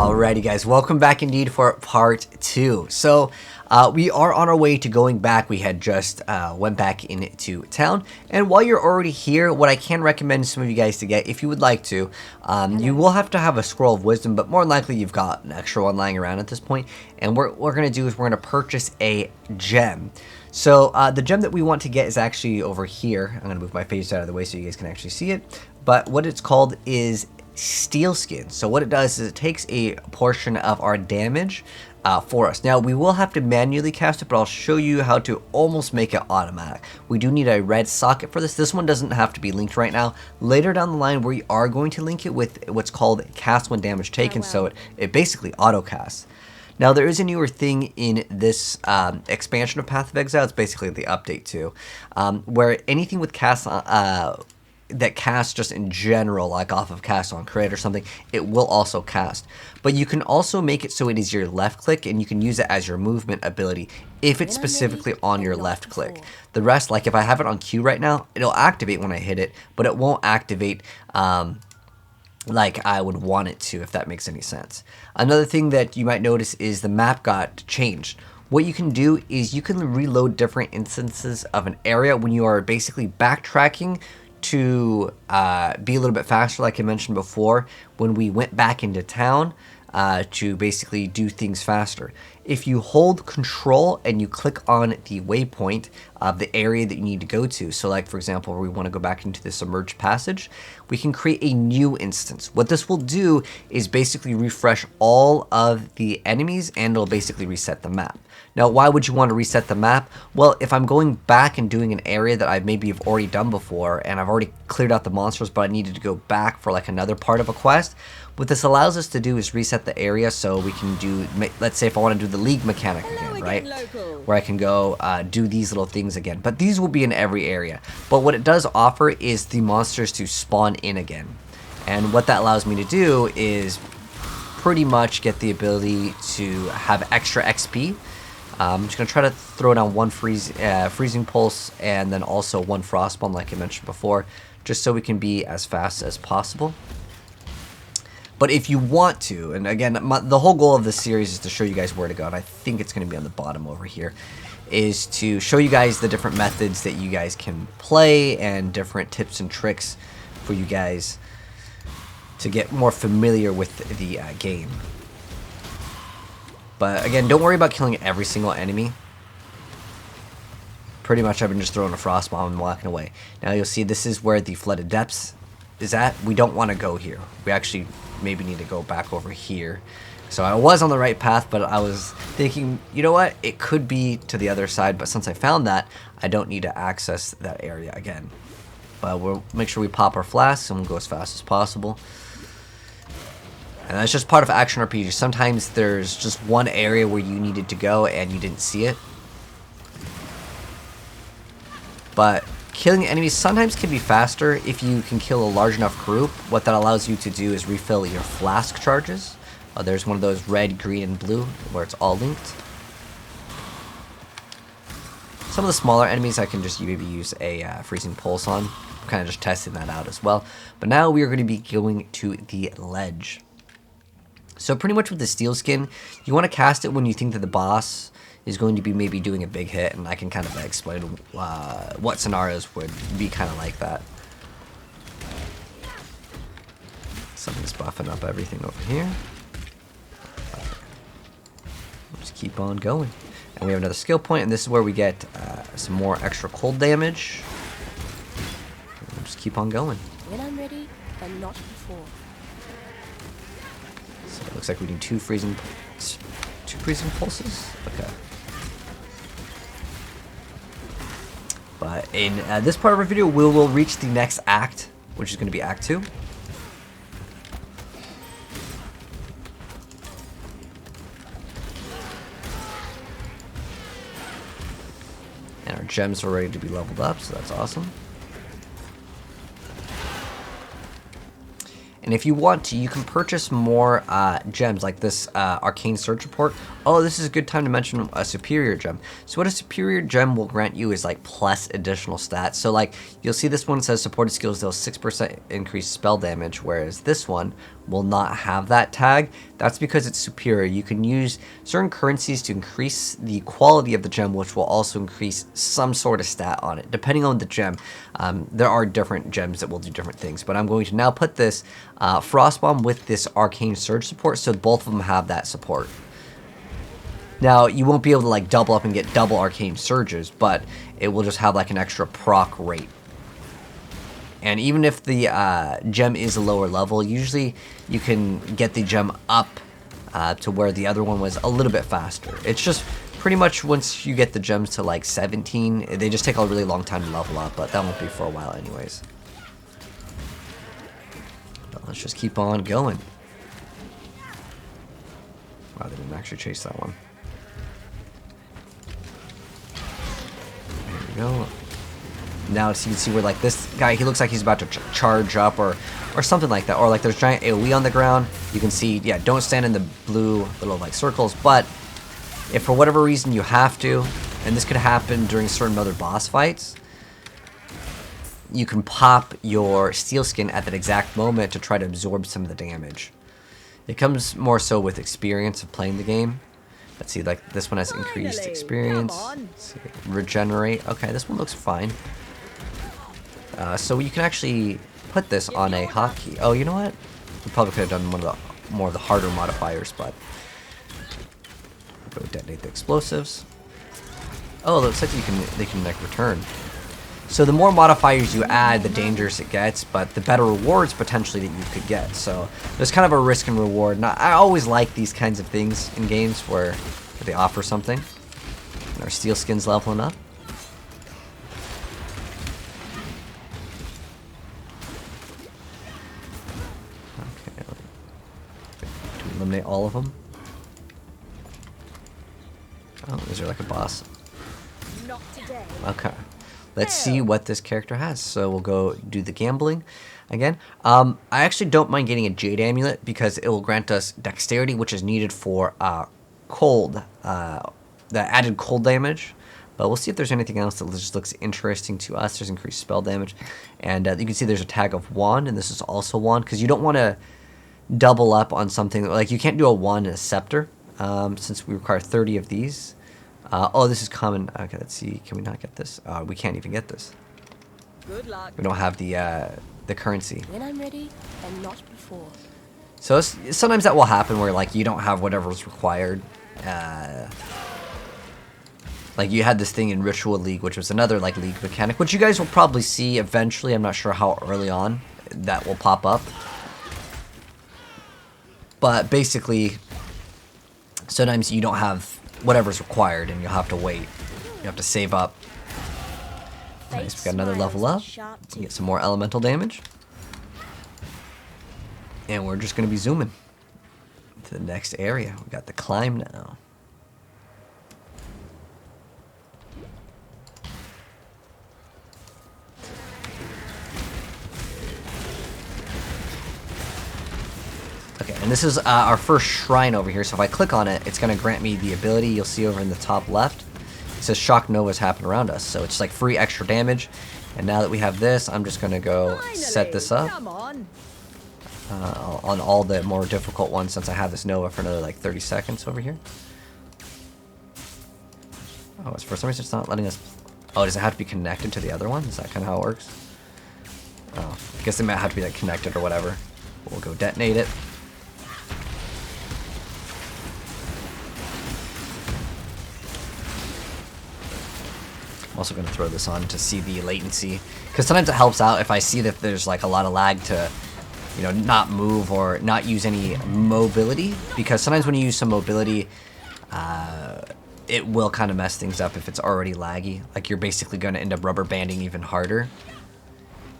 Alrighty guys, welcome back indeed for part 2. So we are on our way to going back. We had just went back into town, and while you're already here, what I can recommend some of you guys to get, if you would like to, you will have to have a scroll of wisdom, but more than likely you've got an extra one lying around at this point. And what we're going to do is we're going to purchase a gem. So the gem that we want to get is actually over here. I'm going to move my face out of the way so you guys can actually see it. But what it's called is steel skin. So what it does is it takes a portion of our damage for us. Now we will have to manually cast it, but I'll show you how to almost make it automatic. We do need a red socket for this. This one doesn't have to be linked right now. Later down the line we are going to link it with what's called cast when damage taken. So it basically auto casts. Now there is a newer thing in this expansion of Path of Exile. It's basically the update too, where anything with cast that casts just in general, like off of cast on crit or something, it will also cast. But you can also make it so it is your left click, and you can use it as your movement ability if it's specifically on your left click. The rest, like if I have it on Q right now, it'll activate when I hit it, but it won't activate like I would want it to, if that makes any sense. Another thing that you might notice is the map got changed. What you can do is you can reload different instances of an area when you are basically backtracking to be a little bit faster, like I mentioned before, when we went back into town to basically do things faster. If you hold control and you click on the waypoint of the area that you need to go to, so like for example we want to go back into the submerged passage, we can create a new instance. What this will do is basically refresh all of the enemies, and it'll basically reset the map. Now, why would you want to reset the map? Well, if I'm going back and doing an area that I maybe have already done before, and I've already cleared out the monsters, but I needed to go back for like another part of a quest, what this allows us to do is reset the area so we can do, let's say if I want to do the league mechanic again, right? Where I can go do these little things again. But these will be in every area. But what it does offer is the monsters to spawn in again. And what that allows me to do is pretty much get the ability to have extra XP. I'm just going to try to throw down one freezing pulse and then also one frostbomb like I mentioned before, just so we can be as fast as possible. But if you want to, and again, the whole goal of this series is to show you guys where to go, and I think it's going to be on the bottom over here, is to show you guys the different methods that you guys can play and different tips and tricks for you guys to get more familiar with the game. But again, don't worry about killing every single enemy. Pretty much I've been just throwing a frost bomb and walking away. Now you'll see this is where the flooded depths is at. We don't want to go here. We actually maybe need to go back over here. So I was on the right path, but I was thinking, you know what? It could be to the other side, but since I found that, I don't need to access that area again. But we'll make sure we pop our flasks and we'll go as fast as possible. And that's just part of action RPG. Sometimes there's just one area where you needed to go and you didn't see it. But killing enemies sometimes can be faster if you can kill a large enough group. What that allows you to do is refill your flask charges. There's one of those red, green, and blue where it's all linked. Some of the smaller enemies I can just maybe use a freezing pulse on. I'm kind of just testing that out as well. But now we are going to be going to the ledge. So pretty much with the steel skin, you want to cast it when you think that the boss is going to be maybe doing a big hit, and I can kind of explain what scenarios would be kind of like that. Something's buffing up everything over here. Just keep on going. And we have another skill point, and this is where we get some more extra cold damage. We'll just keep on going. When I'm ready, but not before. So it looks like we need two freezing pulses. Okay. But in this part of our video, we will reach the next act, which is going to be Act 2. And our gems are ready to be leveled up, so that's awesome. And if you want to, you can purchase more gems like this Arcane Search Report. Oh, this is a good time to mention a superior gem. So what a superior gem will grant you is like plus additional stats. So like you'll see this one says supported skills deal 6% increased spell damage, whereas this one will not have that tag. That's because it's superior. You can use certain currencies to increase the quality of the gem, which will also increase some sort of stat on it. Depending on the gem, there are different gems that will do different things. But I'm going to now put this Frostbomb with this Arcane Surge support, so both of them have that support. Now, you won't be able to like double up and get double Arcane Surges, but it will just have like an extra proc rate. And even if the gem is a lower level, usually you can get the gem up to where the other one was a little bit faster. It's just pretty much once you get the gems to like 17, they just take a really long time to level up, but that won't be for a while anyways. But let's just keep on going. Wow, they didn't actually chase that one. Go. Now so you can see where like this guy, he looks like he's about to charge up or something like that, or like there's giant AoE on the ground. You can see, yeah, don't stand in the blue little like circles, but if for whatever reason you have to, and this could happen during certain other boss fights, you can pop your steel skin at that exact moment to try to absorb some of the damage. It comes more so with experience of playing the game. Let's see, like this one has increased experience. Let's see, regenerate. Okay, this one looks fine. So you can actually put this on a hotkey. Oh, you know what? We probably could have done one of the more of the harder modifiers, but go detonate the explosives. Oh, it looks like they can like return. So the more modifiers you add, the dangerous it gets, but the better rewards potentially that you could get. So there's kind of a risk and reward. Now, I always like these kinds of things in games where they offer something. And our steel skin's leveling up. Okay. Do we eliminate all of them? Oh, is there like a boss? Not today. Okay. Let's see what this character has. So we'll go do the gambling again. I actually don't mind getting a Jade Amulet because it will grant us dexterity, which is needed for cold, the added cold damage. But we'll see if there's anything else that just looks interesting to us. There's increased spell damage. And you can see there's a tag of wand, and this is also wand, because you don't want to double up on something. Like you can't do a wand and a scepter, since we require 30 of these. Oh, this is common. Okay, let's see. Can we not get this? We can't even get this. Good luck. We don't have the currency. When I'm ready, and not before. So sometimes that will happen where like you don't have whatever's required. Like you had this thing in Ritual League, which was another like league mechanic, which you guys will probably see eventually. I'm not sure how early on that will pop up. But basically, sometimes you don't have whatever's required, and you'll have to wait. You have to save up. Nice, we got another level up. We get some more elemental damage. And we're just going to be zooming to the next area. We got the climb now. Okay, and this is our first shrine over here, so if I click on it, it's going to grant me the ability you'll see over in the top left. It says Shock Novas happen around us, so it's like free extra damage. And now that we have this, I'm just going to go set this up on all the more difficult ones, since I have this Nova for another like 30 seconds over here. Oh, for some reason it's not letting us... Oh, does it have to be connected to the other one? Is that kind of how it works? Oh, I guess they might have to be like connected or whatever. We'll go detonate it. I'm also going to throw this on to see the latency, because sometimes it helps out if I see that there's like a lot of lag to, you know, not move or not use any mobility, because sometimes when you use some mobility, it will kind of mess things up if it's already laggy. Like you're basically going to end up rubber banding even harder.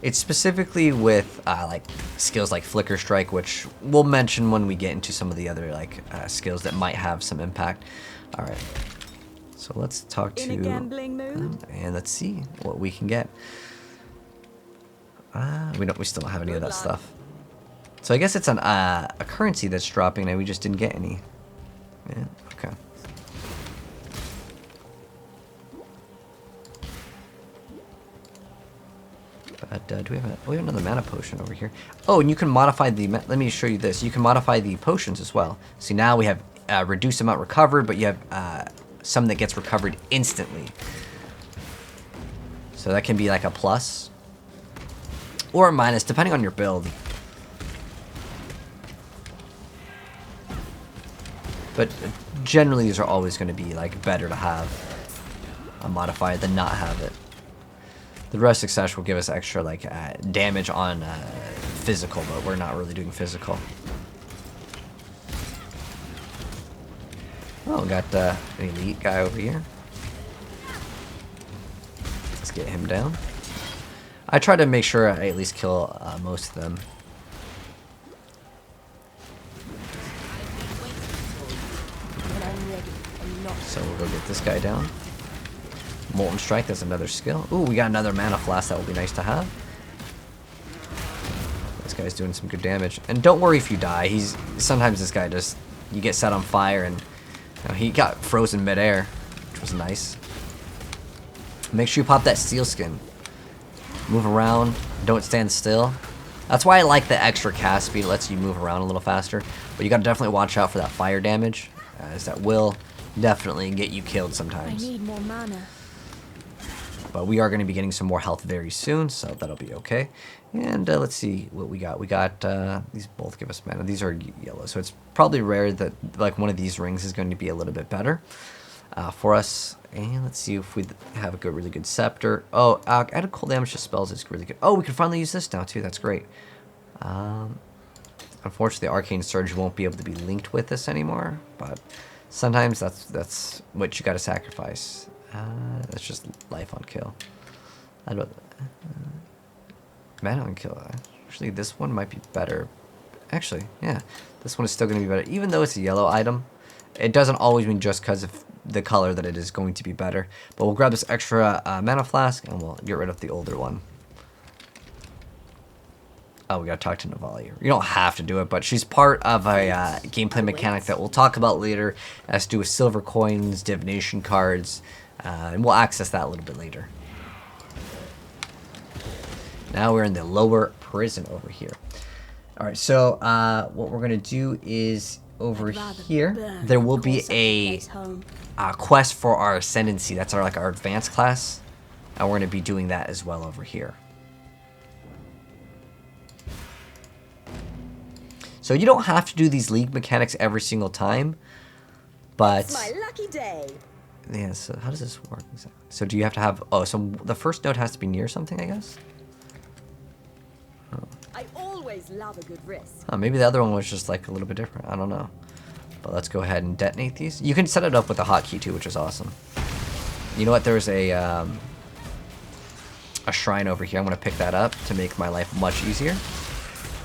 It's specifically with like skills like Flicker Strike, which we'll mention when we get into some of the other like skills that might have some impact. All right. So let's talk to and let's see what we can get. We still don't have any of that stuff. So I guess it's a currency that's dropping, and we just didn't get any. Yeah, okay. do we have another mana potion over here? Oh, and you can modify the, let me show you this. You can modify the potions as well. See, now we have reduced amount recovered, but you have some that gets recovered instantly. So that can be like a plus or a minus, depending on your build. But generally, these are always going to be like better to have a modifier than not have it. The rest success will give us extra like damage on physical, but we're not really doing physical. Oh, got an elite guy over here. Let's get him down. I try to make sure I at least kill most of them. So we'll go get this guy down. Molten Strike, that's another skill. Ooh, we got another Mana Flask, that will be nice to have. This guy's doing some good damage. And don't worry if you die. Sometimes this guy just, you get set on fire and he got frozen midair, which was nice. Make sure you pop that steel skin. Move around, don't stand still. That's why I like the extra cast speed, it lets you move around a little faster. But you gotta definitely watch out for that fire damage, as that will definitely get you killed sometimes. I need more mana. But we are going to be getting some more health very soon, so that'll be okay. And let's see what we got. We got, these both give us mana. These are yellow, so it's probably rare that like one of these rings is going to be a little bit better for us. And let's see if we have a good, really good scepter. Oh, added cold damage to spells is really good. Oh, we can finally use this now too. That's great. Unfortunately, Arcane Surge won't be able to be linked with this anymore, but sometimes that's what you got to sacrifice. That's just life on kill. I'd rather mana on kill. Actually, this one might be better. Actually, yeah, this one is still going to be better, even though it's a yellow item. It doesn't always mean just because of the color that it is going to be better. But we'll grab this extra mana flask and we'll get rid of the older one. Oh, we gotta talk to Navali. You don't have to do it, but she's part of a gameplay mechanic that we'll talk about later. It has to do with silver coins, divination cards, and we'll access that a little bit later. Now we're in the lower prison over here. Alright, so what we're gonna do is over here, there will be a quest for our ascendancy. That's our advanced class, and we're gonna be doing that as well over here. So you don't have to do these league mechanics every single time, but It's my lucky day. yeah. So how does this work exactly? So do you have to have? Oh, so the first node has to be near something, I guess. Oh. I always love a good risk. Oh, maybe the other one was just like a little bit different. I don't know. But let's go ahead and detonate these. You can set it up with a hotkey too, which is awesome. You know what? There's a shrine over here. I'm gonna pick that up to make my life much easier.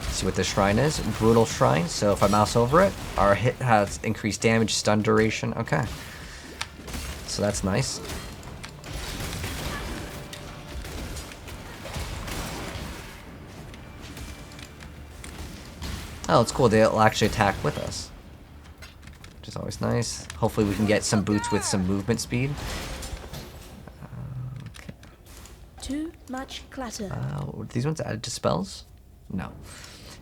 See what this shrine is. Brutal Shrine. So if I mouse over it, our hit has increased damage, stun duration. Okay. So that's nice. Oh, it's cool. They'll actually attack with us, which is always nice. Hopefully we can get some boots with some movement speed. Okay. Too much clutter. These ones added to spells? No.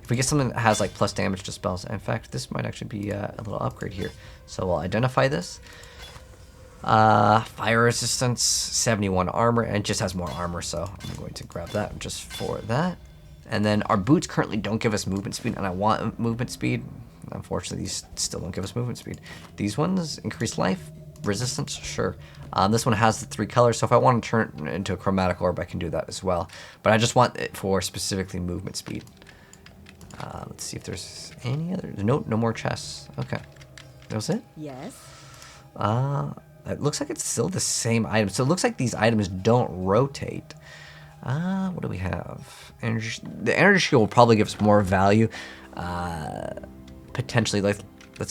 If we get something that has like plus damage to spells, in fact, this might actually be a little upgrade here. So we'll identify this. Fire resistance, 71 armor, and it just has more armor, so I'm going to grab that just for that. And then our boots currently don't give us movement speed, and I want movement speed. Unfortunately, these still don't give us movement speed. These ones increase life, resistance, sure. This one has the 3 colors, so if I want to turn it into a chromatic orb, I can do that as well. But I just want it for specifically movement speed. Let's see if there's any other. No more chests. Okay, that was it. Yes. It looks like it's still the same item. So it looks like these items don't rotate. What do we have? The energy shield will probably give us more value. Potentially, let's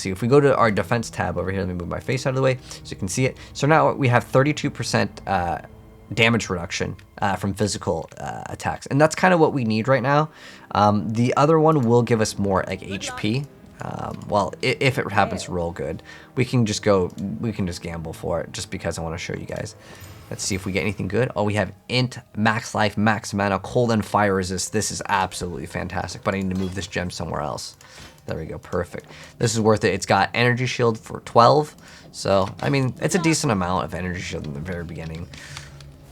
see. If we go to our defense tab over here, let me move my face out of the way so you can see it. So now we have 32% damage reduction from physical attacks, and that's kind of what we need right now. The other one will give us more like HP. Well, if it happens to roll good, we can just gamble for it just because I want to show you guys. Let's see if we get anything good. Oh, we have int, max life, max mana, cold and fire resist. This is absolutely fantastic, but I need to move this gem somewhere else. There we go, perfect. This is worth it. It's got energy shield for 12. So, I mean, it's a decent amount of energy shield in the very beginning.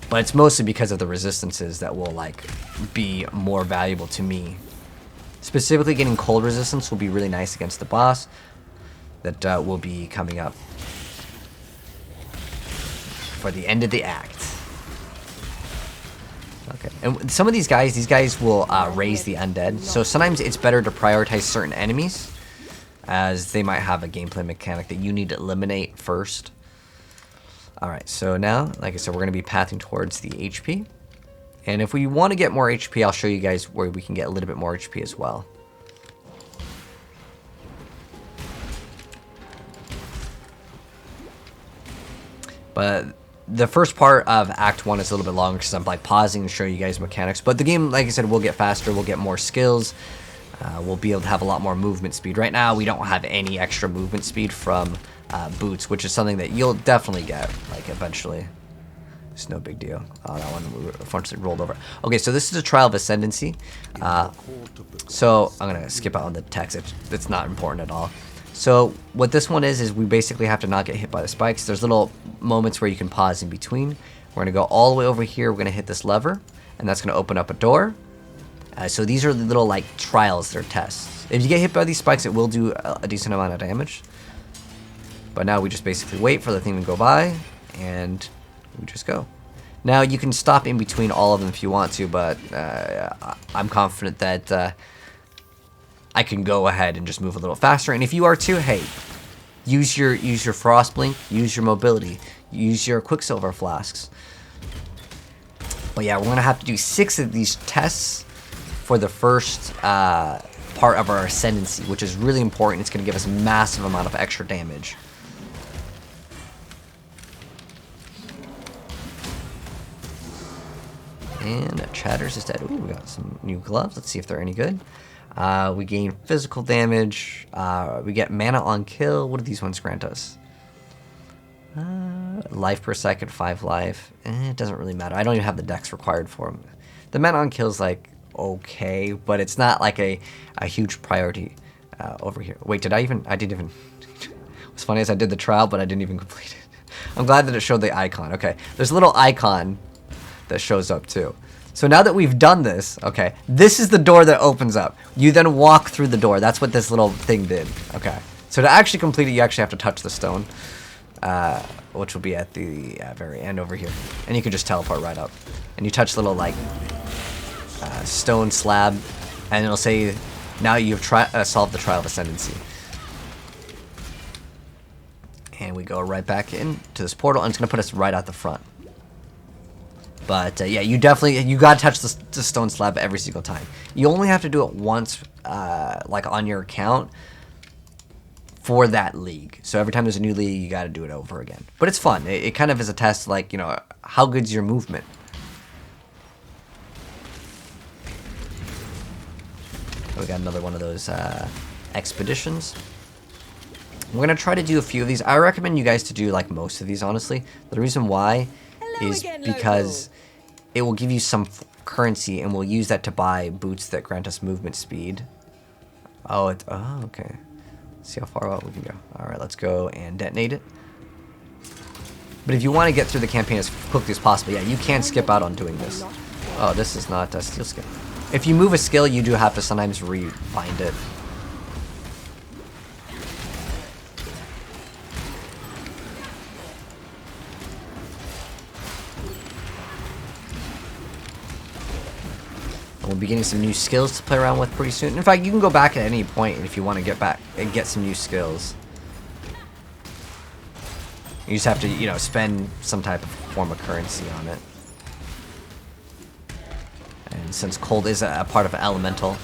But it's mostly because of the resistances that will, like, be more valuable to me. Specifically, getting cold resistance will be really nice against the boss. That will be coming up for the end of the act. Okay, and some of these guys will raise the undead. So sometimes it's better to prioritize certain enemies, as they might have a gameplay mechanic that you need to eliminate first. Alright, so now, like I said, we're going to be pathing towards the HP. And if we want to get more HP, I'll show you guys where we can get a little bit more HP as well. But the first part of Act 1 is a little bit longer because I'm like pausing to show you guys mechanics. But the game, like I said, will get faster, we'll get more skills. We'll be able to have a lot more movement speed. Right now, we don't have any extra movement speed from boots, which is something that you'll definitely get, like, eventually. It's no big deal. Oh, that one unfortunately rolled over. Okay, so this is a trial of ascendancy. So I'm going to skip out on the text. It's not important at all. So what this one is we basically have to not get hit by the spikes. There's little moments where you can pause in between. We're going to go all the way over here. We're going to hit this lever, and that's going to open up a door. So these are the little, like, trials. They're tests. If you get hit by these spikes, it will do a decent amount of damage. But now we just basically wait for the thing to go by, and we just go. Now, you can stop in between all of them if you want to, but I'm confident that I can go ahead and just move a little faster. And if you are too, hey, use your frost blink, use your mobility, use your quicksilver flasks. But yeah, we're gonna have to do 6 of these tests for the first part of our ascendancy, which is really important. It's gonna give us a massive amount of extra damage. And Chatters is dead. Ooh, we got some new gloves. Let's see if they're any good. We gain physical damage. We get mana on kill. What do these ones grant us? Life per second, 5 life. It doesn't really matter. I don't even have the dex required for them. The mana on kill is like okay, but it's not like a huge priority over here. Wait, I didn't even. What's funny is I did the trial, but I didn't even complete it. I'm glad that it showed the icon. Okay, there's a little icon that shows up too. So now that we've done this, okay, this is the door that opens up. You then walk through the door. That's what this little thing did. Okay, so to actually complete it, you actually have to touch the stone, which will be at the very end over here, and you can just teleport right up. And you touch the little, like, stone slab, and it'll say, now you've solved the trial of ascendancy. And we go right back into this portal, and it's gonna put us right out the front. But yeah, you gotta touch the stone slab every single time. You only have to do it once, like on your account, for that league. So every time there's a new league, you gotta do it over again. But it's fun. It kind of is a test, like, you know, how good's your movement. We got another one of those expeditions. We're gonna try to do a few of these. I recommend you guys to do like most of these, honestly. The reason why is because it will give you some currency, and we'll use that to buy boots that grant us movement speed. Oh, okay. Let's see how far out we can go. All right, let's go and detonate it. But if you want to get through the campaign as quickly as possible, yeah, you can skip out on doing this. Oh, this is not a skill skip. If you move a skill, you do have to sometimes rebind it. We'll be getting some new skills to play around with pretty soon. In fact, you can go back at any point if you want to get back and get some new skills. You just have to, you know, spend some type of form of currency on it. And since cold is a part of elemental,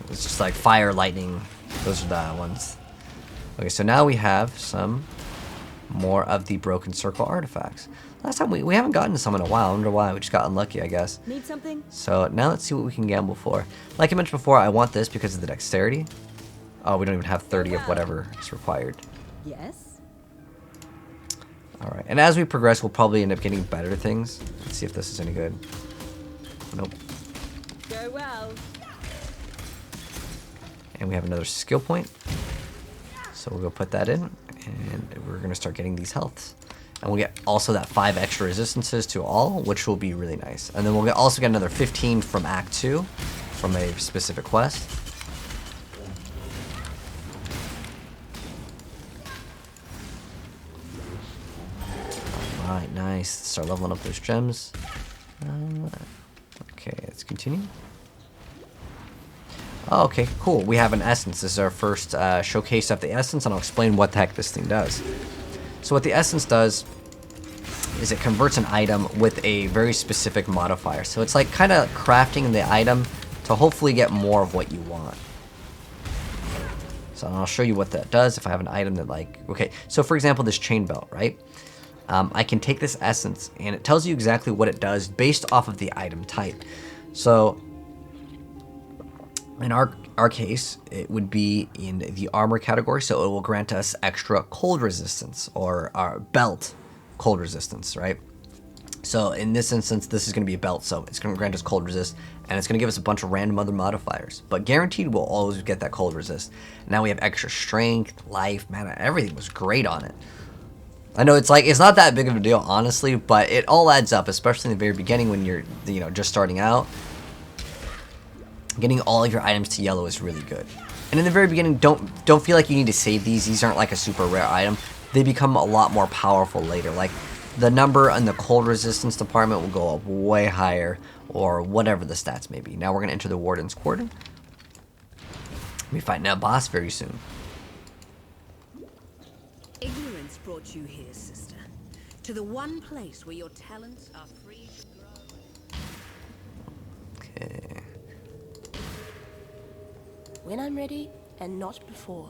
it's just like fire, lightning. Those are the ones. Okay, so now we have some more of the broken circle artifacts. Last time we haven't gotten some in a while. I wonder why. We just got unlucky, I guess. Need something? So now let's see what we can gamble for. Like I mentioned before, I want this because of the dexterity. Oh, we don't even have 30 of whatever is required. Yes. Alright, and as we progress, we'll probably end up getting better things. Let's see if this is any good. Nope. Go well. And we have another skill point. So we'll go put that in, and we're going to start getting these healths. And we'll get also that 5 extra resistances to all, which will be really nice. And then we'll also get another 15 from Act 2, from a specific quest. Alright, nice. Start leveling up those gems. Okay, let's continue. Oh, okay, cool. We have an essence. This is our first showcase of the essence, and I'll explain what the heck this thing does. So what the essence does is it converts an item with a very specific modifier. So it's like kind of crafting the item to hopefully get more of what you want. So I'll show you what that does if I have an item that like... Okay, so for example, this chain belt, right? I can take this essence, and it tells you exactly what it does based off of the item type. So... in our case, it would be in the armor category, so it will grant us extra cold resistance, or our belt cold resistance, right? So in this instance, this is going to be a belt, so it's going to grant us cold resist, and it's going to give us a bunch of random other modifiers. But guaranteed, we'll always get that cold resist. Now we have extra strength, life, mana, everything was great on it. I know it's not that big of a deal, honestly, but it all adds up, especially in the very beginning when you're, just starting out. Getting all of your items to yellow is really good. And in the very beginning, don't feel like you need to save these. These aren't like a super rare item. They become a lot more powerful later. Like the number in the cold resistance department will go up way higher, or whatever the stats may be. Now we're gonna enter the Warden's Quarter. We'll be fighting that boss very soon. Ignorance brought you here, sister. To the one place where your talents are free to grow. Okay. When I'm ready, and not before.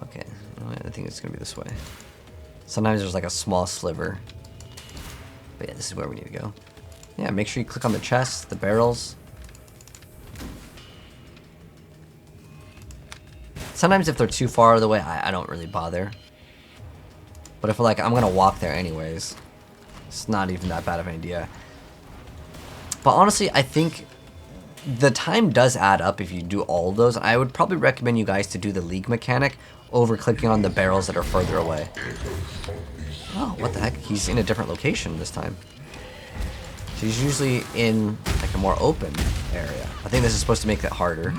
Okay, I think it's gonna be this way. Sometimes there's like a small sliver. But yeah, this is where we need to go. Yeah, make sure you click on the chests, the barrels. Sometimes if they're too far out of the way, I don't really bother. But if I'm gonna walk there anyways, it's not even that bad of an idea. But honestly, I think the time does add up if you do all of those. I would probably recommend you guys to do the league mechanic over clicking on the barrels that are further away. Oh, what the heck? He's in a different location this time. So he's usually in like a more open area. I think this is supposed to make it harder.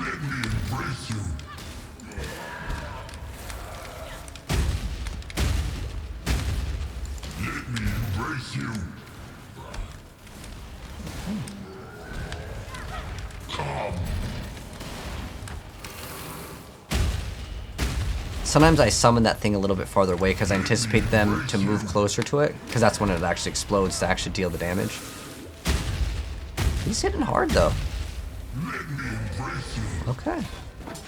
Sometimes I summon that thing a little bit farther away because I anticipate them to move closer to it, because that's when it actually explodes to actually deal the damage. He's hitting hard though. Okay.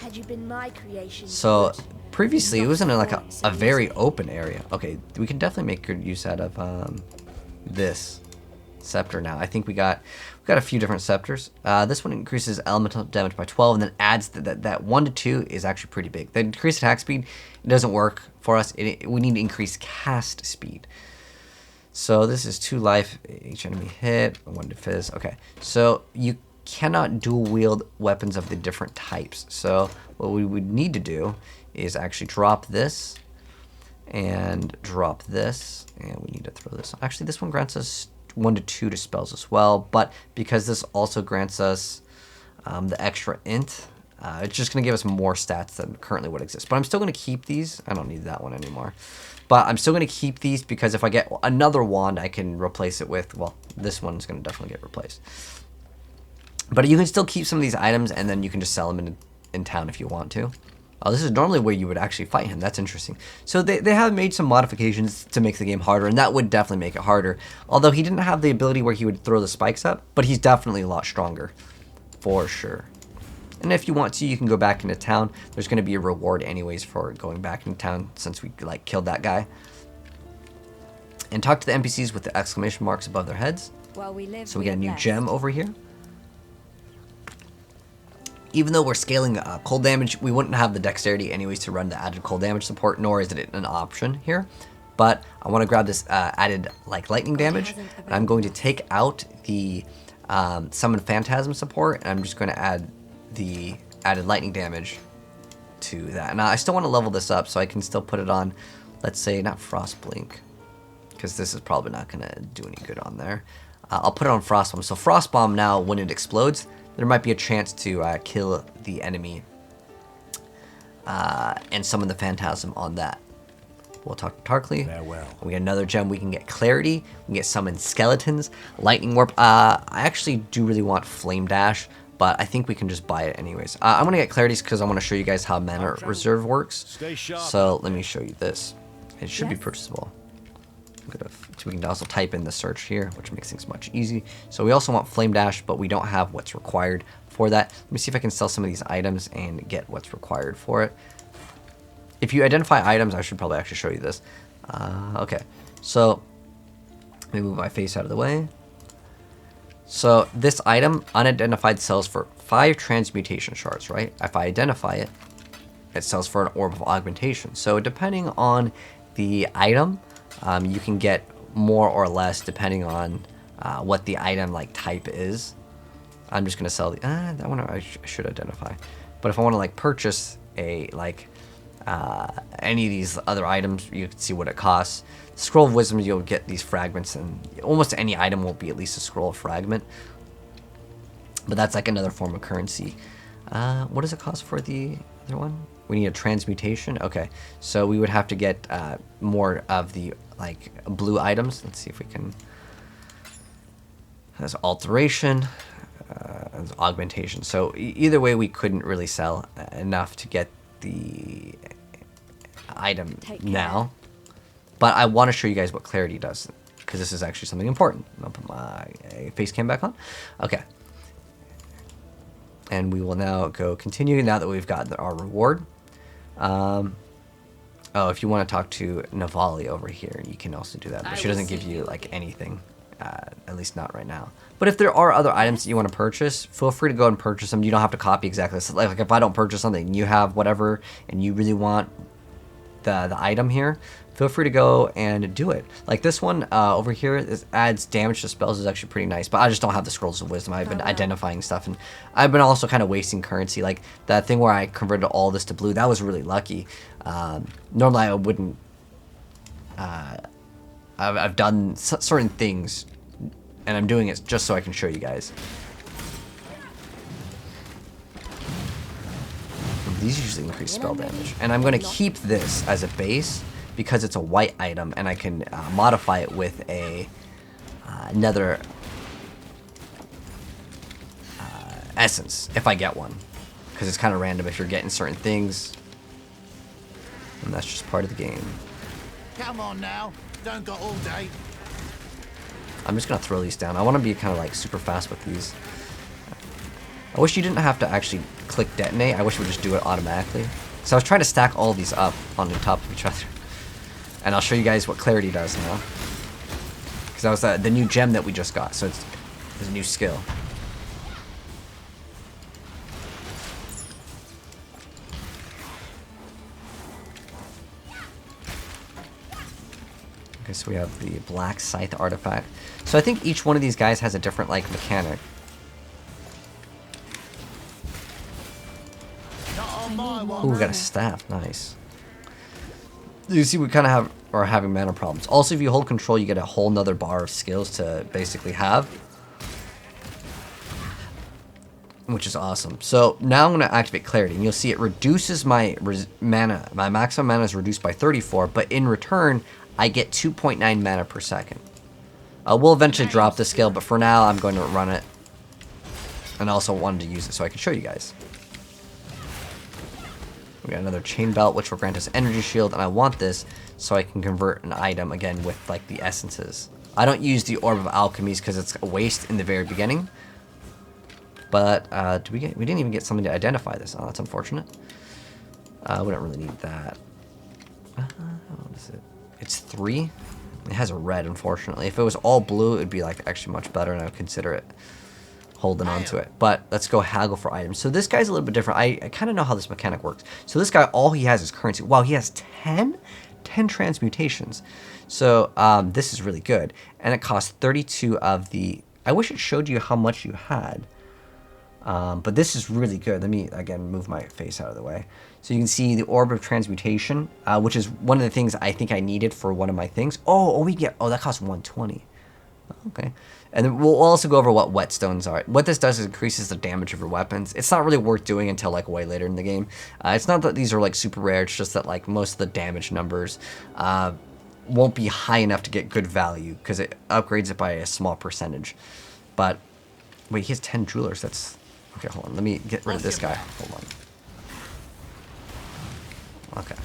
Had you been my creation, So previously it was in like a very open area. Okay, we can definitely make good use out of this scepter now. I think we got a few different scepters. This one increases elemental damage by 12 and then adds that 1 to 2 is actually pretty big. The increased attack speed, it doesn't work for us. We need to increase cast speed. So this is 2 life, each enemy hit, 1 to fizz. Okay, so you cannot dual wield weapons of the different types. So what we would need to do is actually drop this and drop this, and we need to throw this. Actually, this one grants us 1 to 2 to spells as well, but because this also grants us the extra int, it's just going to give us more stats than currently what exists. But I'm still going to keep these. I don't need that one anymore. But I'm still going to keep these because if I get another wand, I can replace it with, well, this one's going to definitely get replaced. But you can still keep some of these items, and then you can just sell them in town if you want to. Oh, this is normally where you would actually fight him. That's interesting. So they have made some modifications to make the game harder, and that would definitely make it harder. Although he didn't have the ability where he would throw the spikes up, but he's definitely a lot stronger. For sure. And if you want to, you can go back into town. There's going to be a reward anyways for going back into town since we killed that guy. And talk to the NPCs with the exclamation marks above their heads. While we live, So we get a new gem over here. Even though we're scaling cold damage, we wouldn't have the dexterity anyways to run the added cold damage support, nor is it an option here. But I want to grab this added like lightning damage, and I'm going to take out the summon phantasm support, and I'm just going to add the added lightning damage to that. Now I still want to level this up so I can still put it on, let's say not frost blink, because this is probably not going to do any good on there. I'll put it on frost bomb. So frost bomb now, when it explodes, there might be a chance to kill the enemy and summon the phantasm on that. We'll talk to Tarkly. Farewell. We get another gem. We can get clarity. We can get summon skeletons, lightning warp. I actually do really want flame dash, but I think we can just buy it anyways. I'm gonna get clarities because I want to show you guys how mana reserve works. Stay sharp. So let me show you this. It should be Yes. purchasable. So we can also type in the search here, which makes things much easy. So we also want flame dash, but we don't have what's required for that. Let me see if I can sell some of these items and get what's required for it. If you identify items, I should probably actually show you this. Okay, so let me move my face out of the way. So this item, unidentified, sells for 5 transmutation shards, right? If I identify it, it sells for an orb of augmentation. So depending on the item, you can get more or less depending on what the item like type is. I'm just gonna sell the that one I should identify. But if I want to like purchase a like any of these other items, you can see what it costs. Scroll of Wisdom, you'll get these fragments, and almost any item will be at least a scroll of fragment. But that's like another form of currency. What does it cost for the other one? We need a transmutation. Okay, so we would have to get more of the like blue items. Let's see if we can. There's alteration, there's augmentation. So either way, we couldn't really sell enough to get the item now. But I want to show you guys what clarity does, because this is actually something important. I'll put my face cam back on. Okay. And we will now go continue now that we've got our reward. Oh, if you want to talk to Navali over here, you can also do that. But she doesn't give you like anything, at least not right now. But if there are other items that you want to purchase, feel free to go and purchase them. You don't have to copy exactly. So like if I don't purchase something, you have whatever, and you really want the item here, feel free to go and do it. Like this one over here, this adds damage to spells, is actually pretty nice, but I just don't have the Scrolls of Wisdom. I've been identifying stuff, and I've been also kind of wasting currency. Like that thing where I converted all this to blue, that was really lucky. Normally I wouldn't. I've done certain things, and I'm doing it just so I can show you guys. These usually increase spell damage, and I'm going to keep this as a base because it's a white item, and I can modify it with a another essence if I get one, because it's kind of random if you're getting certain things, and that's just part of the game. Come on now, don't go all day. I'm just gonna throw these down. I want to be kind of like super fast with these. I wish you didn't have to actually click detonate. I wish we would just do it automatically. So I was trying to stack all these up on the top of each other. And I'll show you guys what clarity does now. Because that was the new gem that we just got. So it's a new skill. Okay, so we have the Black Scythe artifact. So I think each one of these guys has a different like mechanic. Ooh, we got a staff. Nice. You see, we kind of are having mana problems. Also, if you hold control, you get a whole nother bar of skills to basically have, which is awesome. So now I'm going to activate Clarity, and you'll see it reduces my mana. My maximum mana is reduced by 34, but in return, I get 2.9 mana per second. We'll eventually drop the skill, but for now, I'm going to run it. And I also wanted to use it so I can show you guys. We got another chain belt, which will grant us energy shield, and I want this so I can convert an item again with like the essences. I don't use the Orb of Alchemies because it's a waste in the very beginning. But we didn't even get something to identify this. Oh, that's unfortunate. We don't really need that. What is it? It's 3. It has a red, unfortunately. If it was all blue, it'd be like actually much better, and I would consider it. holding on to it. But let's go haggle for items. So this guy's a little bit different. I kind of know how this mechanic works. So this guy, all he has is currency. Wow, he has 10 transmutations. So this is really good. And it costs 32 of the... I wish it showed you how much you had. But this is really good. Let me, again, move my face out of the way. So you can see the Orb of Transmutation, which is one of the things I think I needed for one of my things. Oh, we get... Oh, that costs 120. Okay. And then we'll also go over what whetstones are. What this does is increases the damage of your weapons. It's not really worth doing until like way later in the game. It's not that these are like super rare. It's just that like most of the damage numbers won't be high enough to get good value because it upgrades it by a small percentage. But wait, he has 10 jewelers. That's okay. Hold on. Let me get rid of this guy. Hold on. Okay.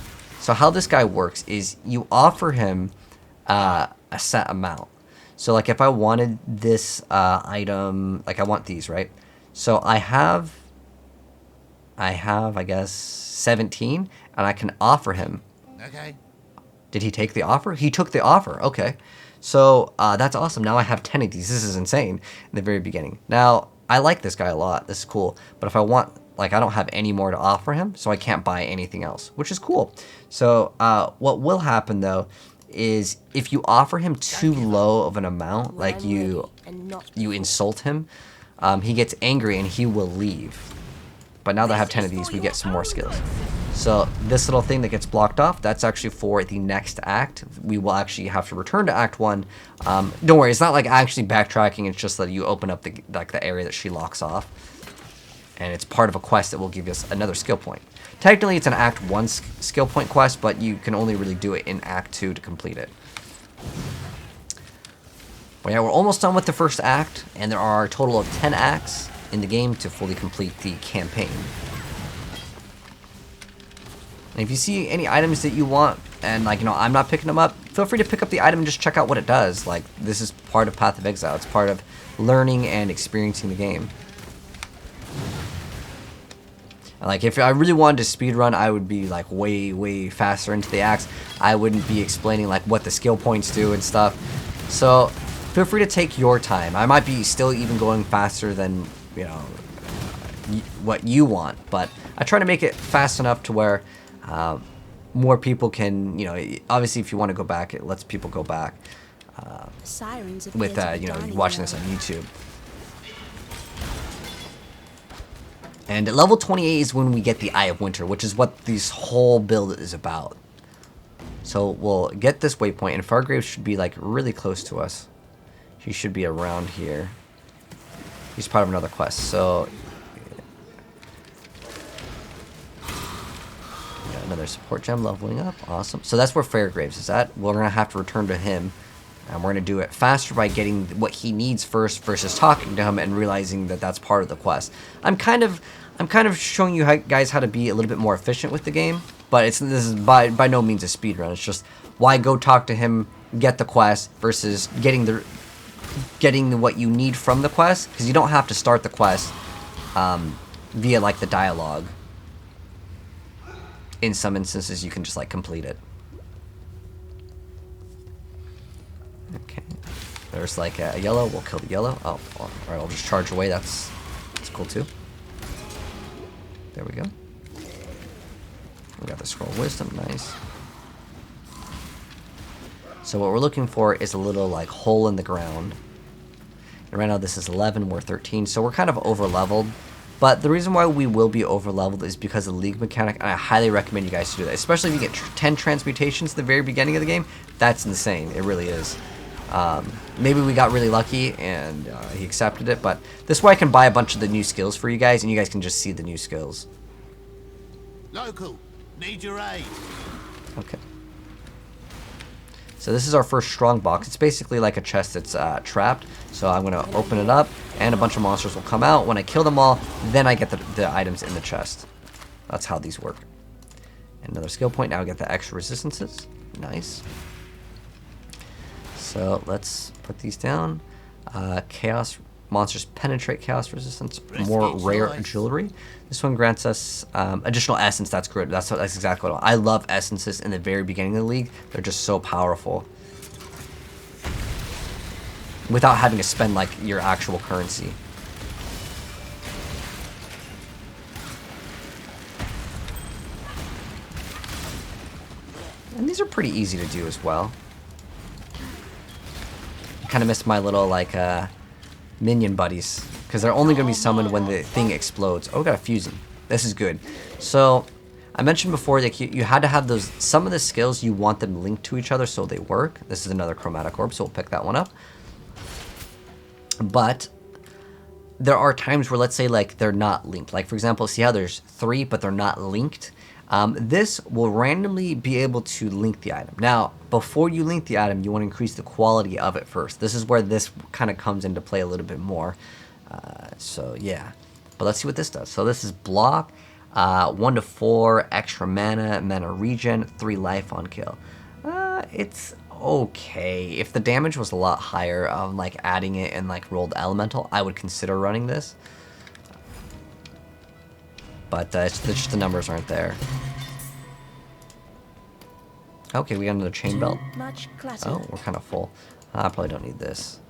So how this guy works is you offer him a set amount. So like if I wanted this item, like I want these, right? So I have, I guess, 17, and I can offer him. Okay. Did he take the offer? He took the offer. Okay. So that's awesome. Now I have 10 of these. This is insane in the very beginning. Now, I like this guy a lot. This is cool. But if I want, like, I don't have any more to offer him, so I can't buy anything else, which is cool. So what will happen, though, is if you offer him too low of an amount, like you insult him, he gets angry and he will leave. But now that I have 10 of these, we get some more skills. So this little thing that gets blocked off, that's actually for the next act. We will actually have to return to Act 1. Don't worry, it's not like actually backtracking, it's just that you open up the area that she locks off. And it's part of a quest that will give us another skill point. Technically, it's an Act 1 skill point quest, but you can only really do it in Act 2 to complete it. But yeah, we're almost done with the first act, and there are a total of 10 acts in the game to fully complete the campaign. And if you see any items that you want, and like, you know, I'm not picking them up, feel free to pick up the item and just check out what it does. Like, this is part of Path of Exile. It's part of learning and experiencing the game. Like, if I really wanted to speedrun, I would be, like, way faster into the acts. I wouldn't be explaining, like, what the skill points do and stuff. So, feel free to take your time. I might be still even going faster than, you know, what you want. But I try to make it fast enough to where more people can, you know, obviously if you want to go back, it lets people go back with, you know, watching this on YouTube. And at level 28 is when we get the Eye of Winter, which is what this whole build is about. So we'll get this waypoint, and Fargrave should be like really close to us. He should be around here. He's part of another quest, so... Got another support gem leveling up, awesome. So that's where Fairgraves is at. We're gonna have to return to him. And we're going to do it faster by getting what he needs first versus talking to him and realizing that that's part of the quest. I'm kind of showing you guys how to be a little bit more efficient with the game, but this is by no means a speedrun. It's just why go talk to him, get the quest versus getting what you need from the quest, because you don't have to start the quest via like the dialogue. In some instances, you can just like complete it. Okay, there's like a yellow. We'll kill the yellow. Oh, all right. I'll just charge away. That's cool too. There we go. We got the scroll of wisdom. Nice. So what we're looking for is a little like hole in the ground. And right now this is 11. We're 13. So we're kind of over leveled. But the reason why we will be over leveled is because of the league mechanic, and I highly recommend you guys to do that. Especially if you get 10 transmutations at the very beginning of the game. That's insane. It really is. Maybe we got really lucky and he accepted it, but this way I can buy a bunch of the new skills for you guys, and you guys can just see the new skills. Local, need your aid. Okay. So this is our first strong box. It's basically like a chest that's trapped. So I'm going to open it up, and a bunch of monsters will come out. When I kill them all, then I get the items in the chest. That's how these work. Another skill point. Now I get the extra resistances. Nice. So let's put these down. Chaos monsters penetrate chaos resistance. More rare jewelry. This one grants us additional essence. That's good. That's exactly what I love. Essences in the very beginning of the league. They're just so powerful. Without having to spend like your actual currency. And these are pretty easy to do as well. Kind of missed my little, like, minion buddies. Because they're only going to be summoned when the thing explodes. Oh, we got a fusion. This is good. So, I mentioned before that you had to have those, some of the skills you want them linked to each other so they work. This is another chromatic orb, so we'll pick that one up. But there are times where, let's say, like, they're not linked. Like, for example, see how there's 3, but they're not linked? This will randomly be able to link the item. Now, before you link the item, you want to increase the quality of it first. This is where this kind of comes into play a little bit more. So, yeah. But let's see what this does. So this is block, 1 to 4, extra mana, mana regen, 3 life on kill. It's okay. If the damage was a lot higher, like adding it in like rolled elemental, I would consider running this. But it's just the numbers aren't there. Okay, we got another chain belt. Much clatter. Oh, we're kind of full. I probably don't need this.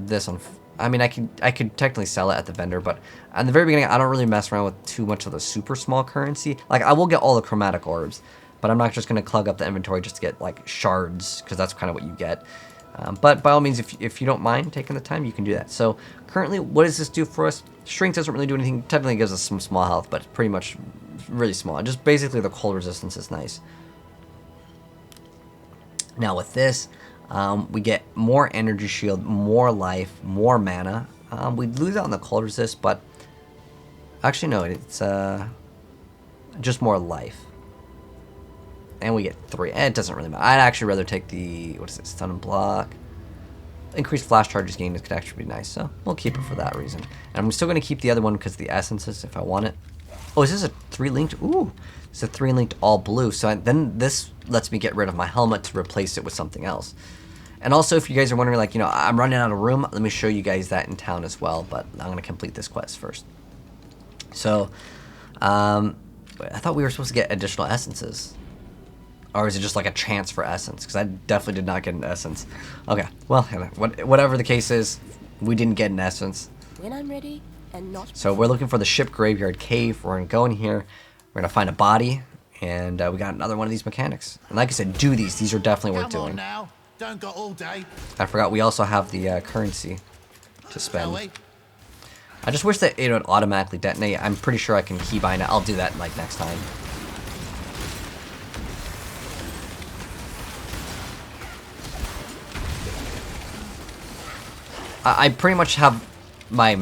This one, I mean, I could technically sell it at the vendor, but at the very beginning, I don't really mess around with too much of the super small currency. Like, I will get all the chromatic orbs, but I'm not just going to clog up the inventory just to get, like, shards, because that's kind of what you get. But by all means, if you don't mind taking the time, you can do that. So, currently, what does this do for us? Strength doesn't really do anything. Technically, it gives us some small health, but pretty much really small. Just basically, the cold resistance is nice. Now, with this, we get more energy shield, more life, more mana. We lose out on the cold resist, but actually, no, it's just more life. And we get 3. It doesn't really matter. I'd actually rather take the, what is it, stun and block. Increased flash charges gained could actually be nice, so we'll keep it for that reason. And I'm still going to keep the other one because of the essences if I want it. Oh, is this a 3-linked? Ooh, it's a 3-linked all blue. So then this lets me get rid of my helmet to replace it with something else. And also, if you guys are wondering, like, you know, I'm running out of room, let me show you guys that in town as well. But I'm going to complete this quest first. So, I thought we were supposed to get additional essences. Or is it just like a chance for essence? Because I definitely did not get an essence. Okay, well, whatever the case is, we didn't get an essence. When I'm ready and not. So we're looking for the ship graveyard cave. We're going to go in here. We're going to find a body. And we got another one of these mechanics. And like I said, do these. These are definitely worth Come on doing. now. Don't got all day. I forgot we also have the currency to spend. I just wish that it would automatically detonate. I'm pretty sure I can keybind it. I'll do that like next time. I pretty much have my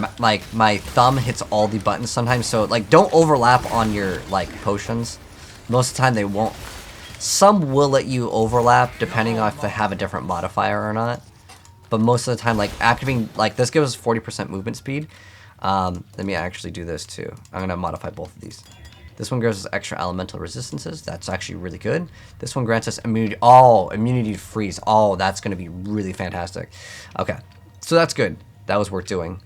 thumb hits all the buttons sometimes, so like don't overlap on your like potions. Most of the time they won't. Some will let you overlap depending on if they have a different modifier or not. But most of the time, like activating, like this gives us 40% movement speed. Let me actually do this too. I'm gonna modify both of these. This one gives us extra elemental resistances. That's actually really good. This one grants us immunity. Oh, immunity to freeze. Oh, that's gonna be really fantastic. Okay. So that's good. That was worth doing.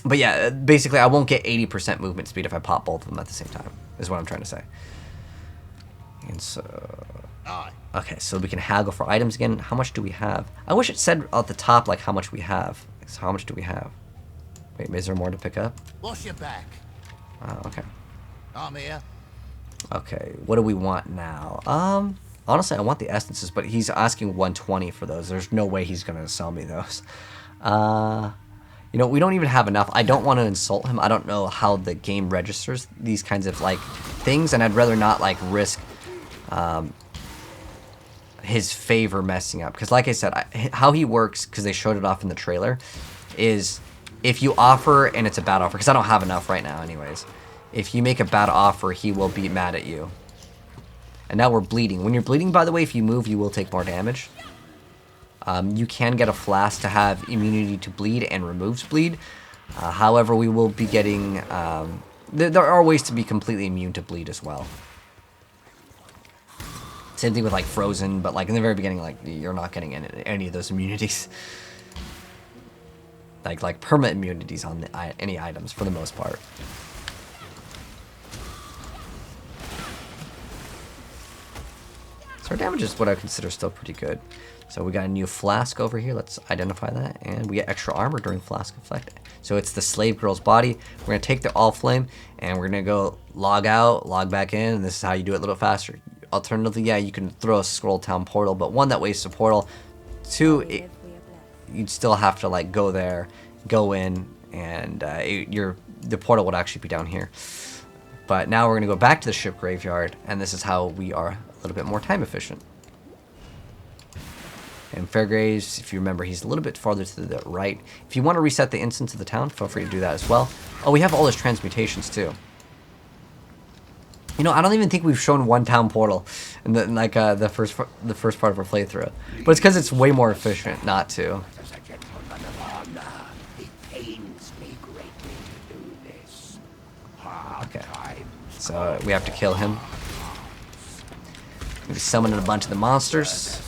But yeah, basically I won't get 80% movement speed if I pop both of them at the same time, is what I'm trying to say. And so... Okay, so we can haggle for items again. How much do we have? I wish it said at the top, like, how much we have. So how much do we have? Wait, is there more to pick up? Wash your back. Oh, okay. I'm here. Okay, what do we want now? Honestly, I want the essences, but he's asking 120 for those. There's no way he's gonna sell me those. You know, we don't even have enough. I don't want to insult him. I don't know how the game registers these kinds of like things, and I'd rather not like risk his favor messing up. Because like I said, how he works, because they showed it off in the trailer, is if you offer and it's a bad offer, because I don't have enough right now anyways. If you make a bad offer, he will be mad at you. And now we're bleeding. When you're bleeding, by the way, if you move, you will take more damage. You can get a flask to have immunity to bleed and removes bleed. However, we will be getting... there are ways to be completely immune to bleed as well. Same thing with like frozen, but like in the very beginning, like you're not getting any of those immunities. like permanent immunities on any items for the most part. So our damage is what I consider still pretty good. So we got a new flask over here. Let's identify that. And we get extra armor during flask effect. So it's the slave girl's body. We're going to take the all flame and we're going to go log out, log back in. And this is how you do it a little faster. alternatively, yeah, you can throw a scroll town portal, but one, that wastes a portal. Two, you'd still have to like go there, go in, and the portal would actually be down here. But now we're gonna go back to the ship graveyard, and this is how we are a little bit more time efficient. And Fairgraves, if you remember, he's a little bit farther to the right. If you want to reset the instance of the town, feel free to do that as well. Oh, we have all his transmutations too. You know, I don't even think we've shown one town portal in the first part of our playthrough, but it's because it's way more efficient not to. Okay, so we have to kill him. We summoned a bunch of the monsters.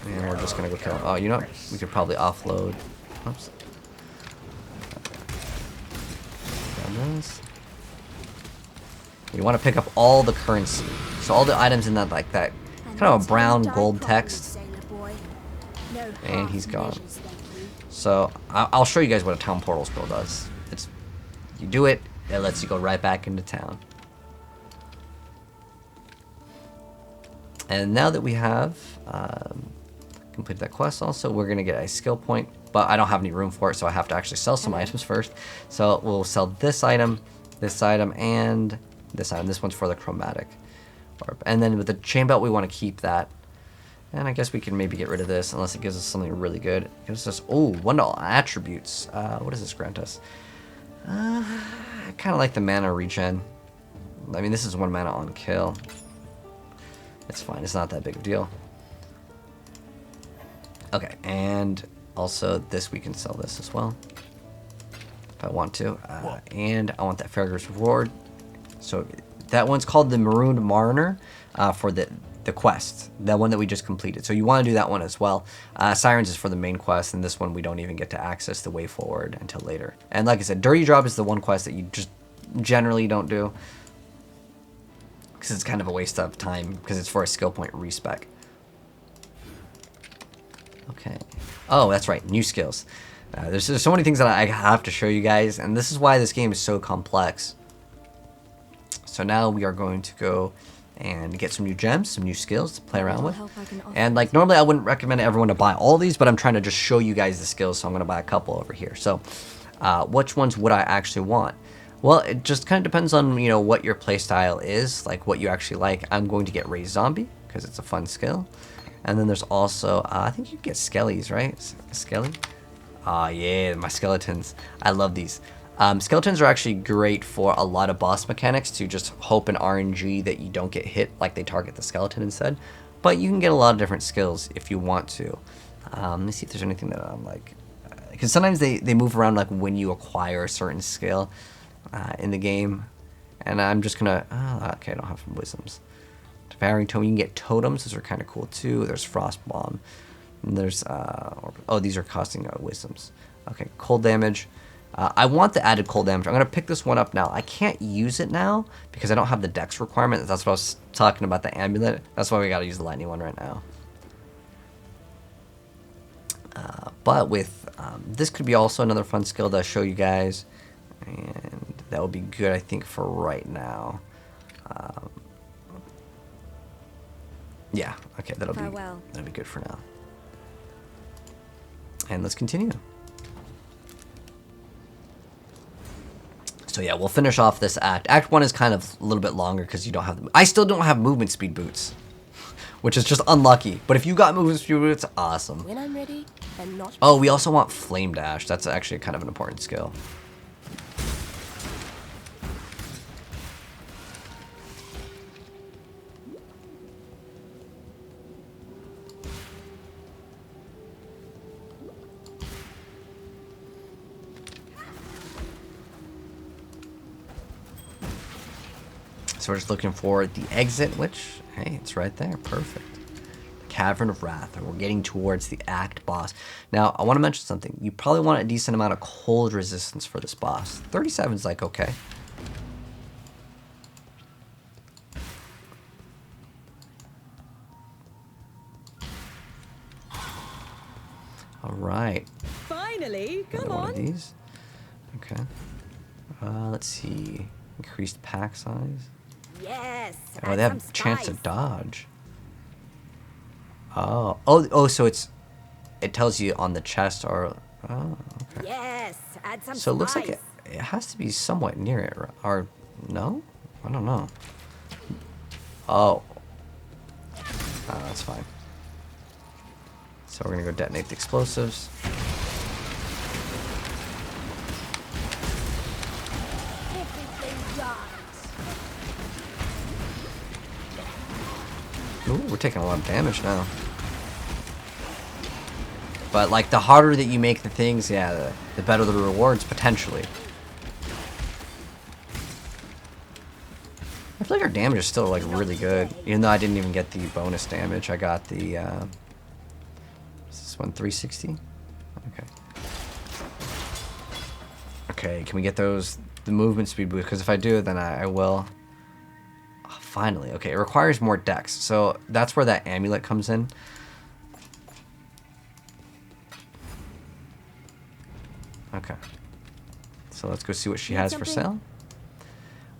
And we're just gonna go kill him. Oh, you know what? We could probably offload. Oops. You want to pick up all the currency. So all the items in that, like that kind of a brown gold text. And he's gone. So I'll show you guys what a town portal scroll does. It's, you do it, it lets you go right back into town. And now that we have completed that quest also, we're going to get a skill point, but I don't have any room for it, so I have to actually sell some items first. So we'll sell this item, and this item. This one's for the chromatic. And then with the chain belt, we want to keep that. And I guess we can maybe get rid of this, unless it gives us something really good. It gives us, oh, 1 attributes. What does this grant us? I kind of like the mana regen. I mean, this is 1 mana on kill. It's fine, it's not that big of a deal. Okay, and also this, we can sell this as well if I want to. And I want that Fairgrove's Reward. So that one's called the Marooned Mariner for the quest, that one that we just completed. So you want to do that one as well. Sirens is for the main quest, and this one we don't even get to access the way forward until later. And like I said, Dirty Drop is the one quest that you just generally don't do, because it's kind of a waste of time, because it's for a skill point respec. Okay. Oh, that's right, new skills. There's so many things that I have to show you guys, and this is why this game is so complex. So now we are going to go and get some new gems, some new skills to play around with. And like normally I wouldn't recommend everyone to buy all these, but I'm trying to just show you guys the skills, so I'm going to buy a couple over here. So which ones would I actually want? Well, it just kind of depends on, you know, what your playstyle is, like what you actually like. I'm going to get Raised Zombie because it's a fun skill. And then there's also, I think you can get Skellies, right? Skelly? Ah, yeah, my skeletons. I love these. Skeletons are actually great for a lot of boss mechanics, to just hope in RNG that you don't get hit, like they target the skeleton instead. But you can get a lot of different skills if you want to. Let me see if there's anything that I'm like... Because sometimes they move around like when you acquire a certain skill in the game. And I'm just gonna... okay, I don't have wisdoms. Devouring Tome, you can get totems. Those are kind of cool too. There's Frost Bomb. And there's... oh, these are costing wisdoms. Okay, cold damage. I want the added cold damage. I'm going to pick this one up now. I can't use it now because I don't have the dex requirement. That's what I was talking about, the amulet. That's why we got to use the lightning one right now. But with this could be also another fun skill that I'll show you guys. And that will be good, I think, for right now. Yeah, okay, that'll be good for now. And let's continue. So yeah, we'll finish off this act. Act 1 is kind of a little bit longer because you don't have... I still don't have movement speed boots, which is just unlucky. But if you got movement speed boots, awesome. When I'm ready, and not... Oh, we also want Flame Dash. That's actually kind of an important skill. So we're just looking for the exit, which, hey, it's right there. Perfect. The Cavern of Wrath. And we're getting towards the Act boss. Now, I want to mention something. You probably want a decent amount of cold resistance for this boss. 37 is like, okay. All right. Finally, come One on. of these. Okay. Let's see. Increased pack size. Yes. Oh, add they have some a chance to spice. dodge. Oh, so it tells you on the chest or, oh, okay. Yes. Add some So it looks like spice. it has to be somewhat near it, or no? I don't know. Oh. That's fine. So we're gonna go detonate the explosives. Everything dies. Ooh, we're taking a lot of damage now. But like the harder that you make the things, yeah, the better the rewards potentially. I feel like our damage is still like really good, even though I didn't even get the bonus damage. I got the is this one 360? Okay. Okay, can we get those the movement speed boost? Because if I do, then I will. Oh, finally, okay. It requires more dex, so that's where that amulet comes in. Okay. So let's go see what she Need has for something? sale.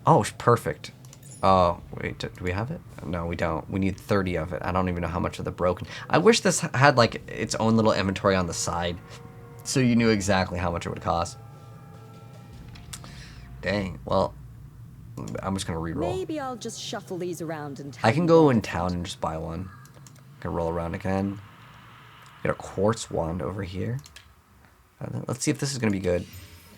Oh, perfect. Oh, wait, do we have it? No, we don't. We need 30 of it. I don't even know how much of the broken. I wish this had like its own little inventory on the side, so you knew exactly how much it would cost. Dang. Well, I'm just gonna reroll. Maybe I'll just shuffle these around and I can go in town and just buy one. Can roll around again. Get a quartz wand over here. Let's see if this is gonna be good.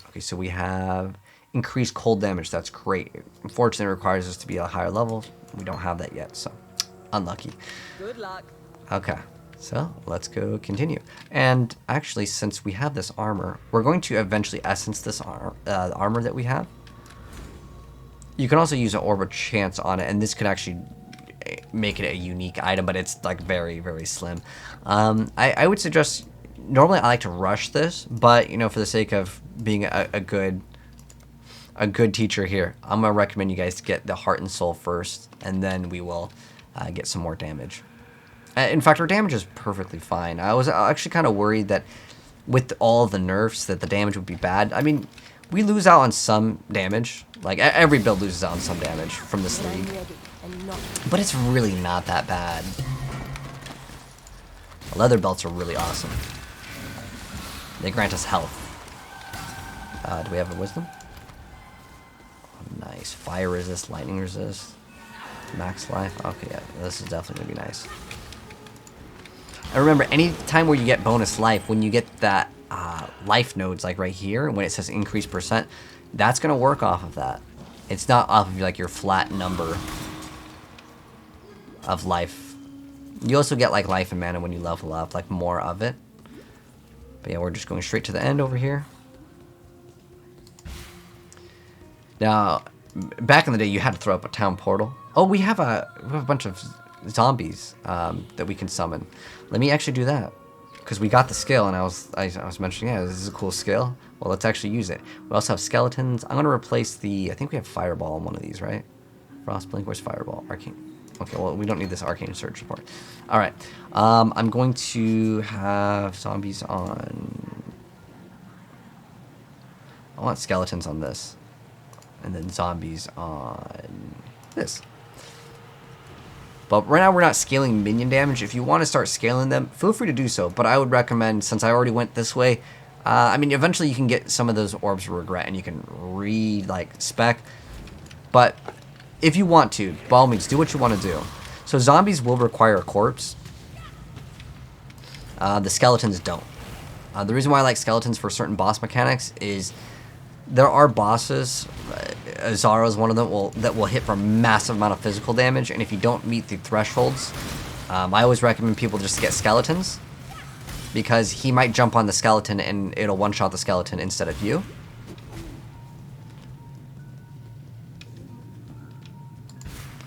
Okay, so we have increased cold damage. That's great. Unfortunately, it requires us to be at a higher level. We don't have that yet, so unlucky. Good luck. Okay, so let's go continue. And actually, since we have this armor, we're going to eventually essence this armor that we have. You can also use an orb of chance on it, and this could actually make it a unique item, but it's like very, very slim. I would suggest. Normally, I like to rush this, but you know, for the sake of being a good teacher here, I'm gonna recommend you guys to get the heart and soul first, and then we will get some more damage. In fact, our damage is perfectly fine. I was actually kind of worried that with all the nerfs that the damage would be bad. I mean, we lose out on some damage. Like every build loses out on some damage from this When I'm league, ready and not but it's really not that bad. The leather belts are really awesome. They grant us health. Do we have a wisdom? Oh, nice. Fire resist, lightning resist, max life. Okay, yeah, this is definitely gonna be nice. And remember, any time where you get bonus life, when you get that life nodes, like right here, when it says increased percent, that's gonna work off of that. It's not off of like your flat number of life. You also get like life and mana when you level up, like more of it. But yeah, we're just going straight to the end over here. Now, back in the day, you had to throw up a town portal. Oh, we have a bunch of zombies that we can summon. Let me actually do that, because we got the skill, and I was mentioning, yeah, this is a cool skill. Well, let's actually use it. We also have skeletons. I'm gonna replace the. I think we have fireball on one of these, right? Frostblink. Where's fireball? Arcane. Okay, well, we don't need this arcane surge support. All right, I'm going to have zombies on. I want skeletons on this, and then zombies on this. But right now we're not scaling minion damage. If you want to start scaling them, feel free to do so. But I would recommend, since I already went this way, I mean, eventually you can get some of those orbs of regret, and you can spec. But if you want to, by all means, do what you want to do. So zombies will require a corpse. The skeletons don't. The reason why I like skeletons for certain boss mechanics is there are bosses, Azaro is one of them, that will hit for a massive amount of physical damage, and if you don't meet the thresholds, I always recommend people just get skeletons, because he might jump on the skeleton and it'll one-shot the skeleton instead of you.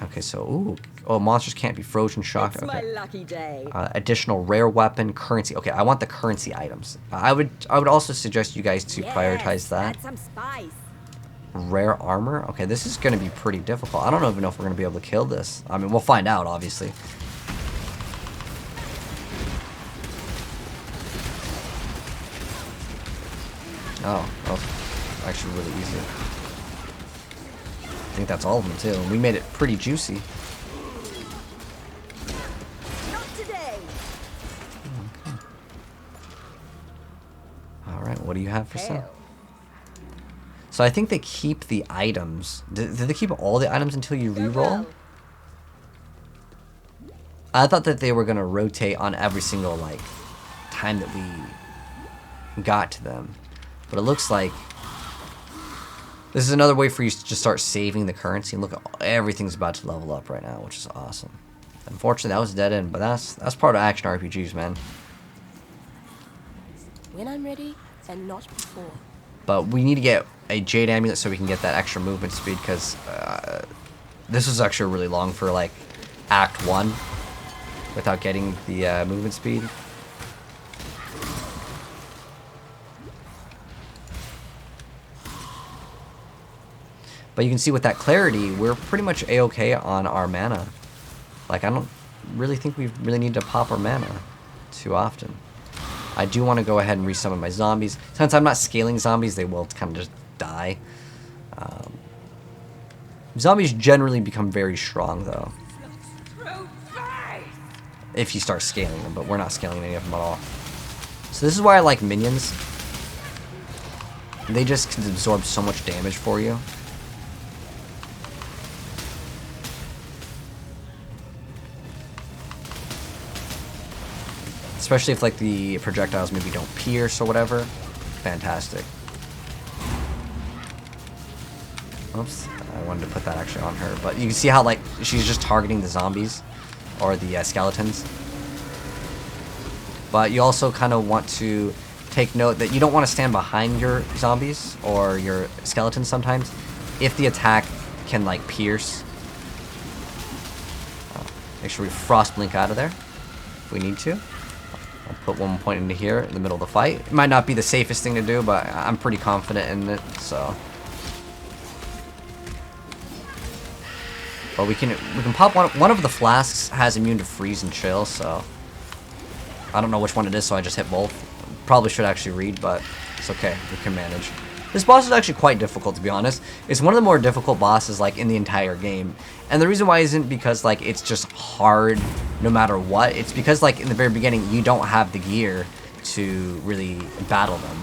Okay, so, ooh, oh, monsters can't be frozen, shocked. It's Okay. my lucky day. Additional rare weapon, currency. Okay, I want the currency items. I would also suggest you guys to prioritize that. Add some spice. Rare armor. Okay, this is going to be pretty difficult. I don't even know if we're going to be able to kill this. I mean, we'll find out, obviously. Oh, that was actually really easy. I think that's all of them too. And we made it pretty juicy. Not today. Alright, what do you have for sale? Hell. So I think they keep the items. Did they keep all the items until you reroll? Farewell. I thought that they were gonna rotate on every single like time that we got to them. But it looks like this is another way for you to just start saving the currency, and look, everything's about to level up right now, which is awesome. Unfortunately, that was a dead end, but that's part of action RPGs, man. When I'm ready, and not before. But we need to get a Jade Amulet so we can get that extra movement speed, because this was actually really long for like Act 1 without getting the movement speed. But you can see with that clarity, we're pretty much a-okay on our mana. Like, I don't really think we really need to pop our mana too often. I do want to go ahead and resummon my zombies. Since I'm not scaling zombies, they will kind of just die. Zombies generally become very strong, though. If you start scaling them, but we're not scaling any of them at all. So this is why I like minions. They just can absorb so much damage for you. Especially if like the projectiles maybe don't pierce or whatever. Fantastic. Oops, I wanted to put that actually on her. But you can see how like she's just targeting the zombies or the skeletons. But you also kind of want to take note that you don't want to stand behind your zombies or your skeletons sometimes if the attack can like pierce. Make sure we frost blink out of there if we need to. I'll put one point into here in the middle of the fight. It might not be the safest thing to do, but I'm pretty confident in it, so. But we can pop one of the flasks has immune to freeze and chill, so I don't know which one it is, so I just hit both. Probably should actually read, but it's okay. We can manage. This boss is actually quite difficult, to be honest. It's one of the more difficult bosses like in the entire game. And the reason why isn't because like it's just hard no matter what. It's because like in the very beginning you don't have the gear to really battle them.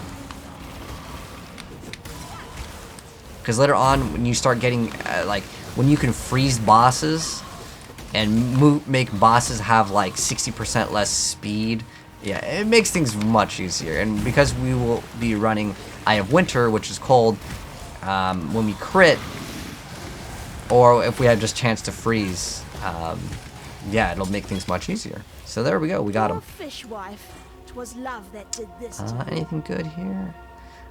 Because later on when you start getting like when you can freeze bosses and make bosses have like 60% less speed, yeah, it makes things much easier. And because we will be running Eye of Winter, which is cold, when we crit, or if we have just chance to freeze, yeah, it'll make things much easier. So there we go, we got him. Fishwife, 'twas love that did this. Anything good here?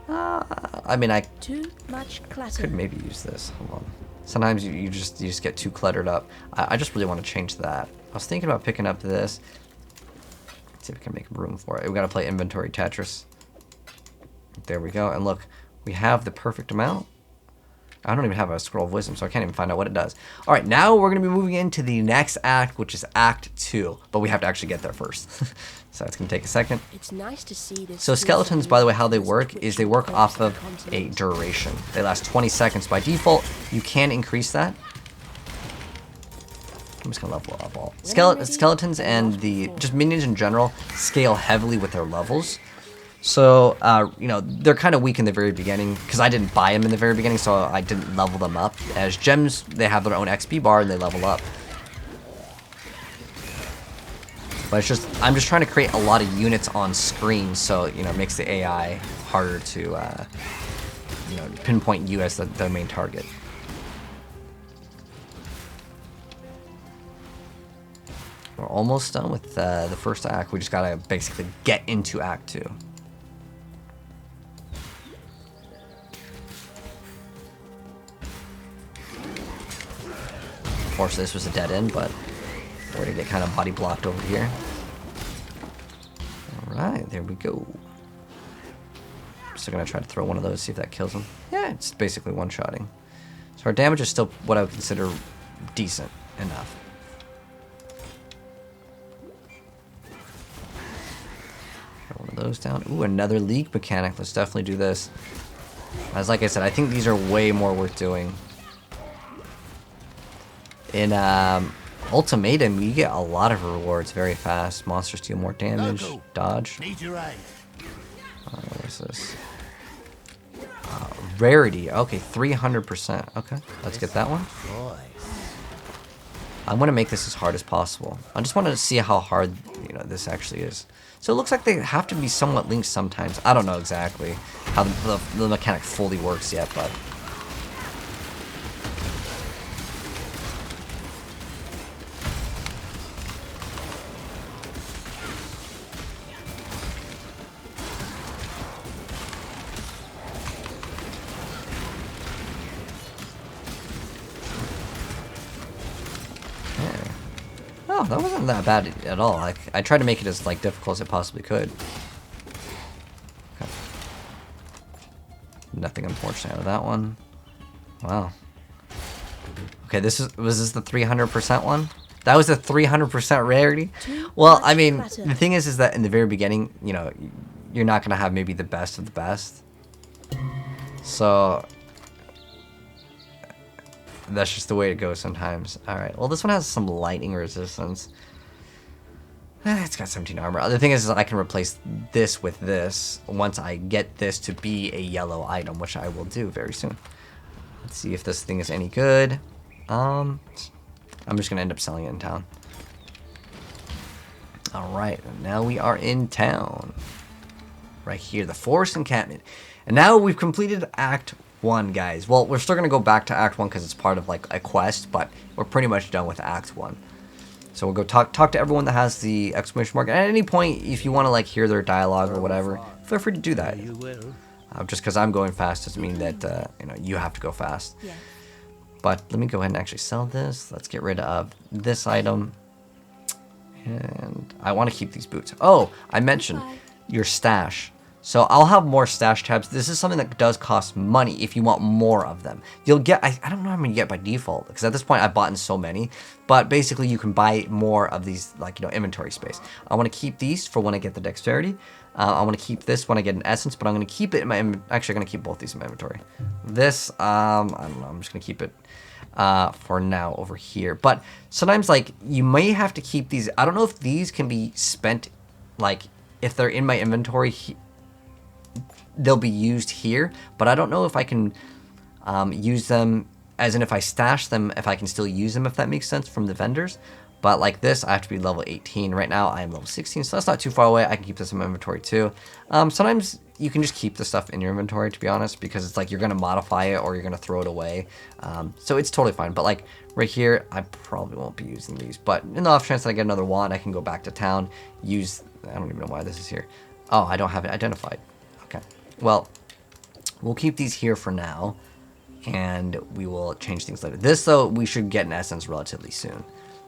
I mean, I Too much clutter. could maybe use this. Hold on. Sometimes you just get too cluttered up. I just really want to change that. I was thinking about picking up this. Let's see if we can make room for it. We got to play inventory Tetris. There we go. And look, we have the perfect amount. I don't even have a scroll of wisdom, so I can't even find out what it does. All right, now we're going to be moving into the next act, which is Act 2. But we have to actually get there first. So it's going to take a second. It's nice to see this. So skeletons, by the way, how they work is they work off of a duration. They last 20 seconds by default. You can increase that. I'm just going to level up all. Skeletons and just minions in general scale heavily with their levels. So, you know, they're kind of weak in the very beginning because I didn't buy them in the very beginning, so I didn't level them up. As gems, they have their own XP bar and they level up. But I'm just trying to create a lot of units on screen, so, you know, it makes the AI harder to, you know, pinpoint you as the main target. We're almost done with the first act. We just gotta basically get into Act 2. Unfortunately, this was a dead end, but we're gonna get kind of body blocked over here. Alright, there we go. Still gonna try to throw one of those, see if that kills him. Yeah, it's basically one-shotting. So our damage is still what I would consider decent enough. Throw one of those down. Ooh, another leak mechanic. Let's definitely do this. As like I said, I think these are way more worth doing. In Ultimatum, you get a lot of rewards very fast. Monsters deal more damage. Local. Dodge. Need your aid. What is this? Rarity. Okay, 300%. Okay, let's get that one. I want to make this as hard as possible. I just wanted to see how hard, you know, this actually is. So it looks like they have to be somewhat linked sometimes. I don't know exactly how the mechanic fully works yet, but... Oh, that wasn't that bad at all. I tried to make it as like difficult as it possibly could. Okay. Nothing unfortunate out of that one. Wow. Okay, was this the 300% one? That was a 300% rarity? Well, I mean, the thing is that in the very beginning, you know, you're not going to have maybe the best of the best. So... that's just the way it goes sometimes. Alright, well this one has some lightning resistance. It's got 17 armor. The thing is I can replace this with this once I get this to be a yellow item, which I will do very soon. Let's see if this thing is any good. I'm just going to end up selling it in town. Alright, now we are in town. Right here, the Forest Encampment. And now we've completed Act 1, guys. Well, we're still going to go back to Act 1 because it's part of like a quest, but we're pretty much done with Act 1. So we'll go talk to everyone that has the exclamation mark. And at any point, if you want to like hear their dialogue or whatever, feel free to do that. Just because I'm going fast doesn't mean that you know, you have to go fast. Yeah. But let me go ahead and actually sell this. Let's get rid of this item. And I want to keep these boots. Oh, I mentioned your stash. So I'll have more stash tabs. This is something that does cost money if you want more of them. You'll get, I don't know how many you get by default, because at this point I've bought in so many, but basically you can buy more of these, like, you know, inventory space. I want to keep these for when I get the dexterity. I want to keep this when I get an essence, but I'm going to keep it in my, actually I'm going to keep both these in my inventory. This, I don't know, I'm just going to keep it for now over here. But sometimes, like, you may have to keep these. I don't know if these can be spent, like, if they're in my inventory, they'll be used here, but I don't know if I can use them, as in if I stash them, if I can still use them, if that makes sense, from the vendors. But like this, I have to be level 18. Right now, I am level 16, so that's not too far away. I can keep this in my inventory too. Sometimes you can just keep the stuff in your inventory, to be honest, because it's like you're going to modify it or you're going to throw it away. So it's totally fine. But like right here, I probably won't be using these. But in the off chance that I get another wand, I can go back to town, use... I don't even know why this is here. Oh, I don't have it identified. Okay. Well, we'll keep these here for now, and we will change things later. This, though, we should get an essence relatively soon.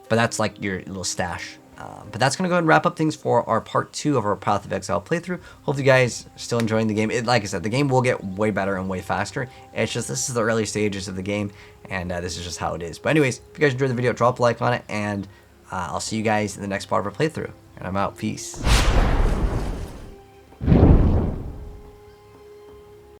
But that's like your little stash. But that's going to go ahead and wrap up things for our part 2 of our Path of Exile playthrough. Hope you guys are still enjoying the game. Like I said, the game will get way better and way faster. It's just this is the early stages of the game, and this is just how it is. But anyways, if you guys enjoyed the video, drop a like on it, and I'll see you guys in the next part of our playthrough. And I'm out. Peace.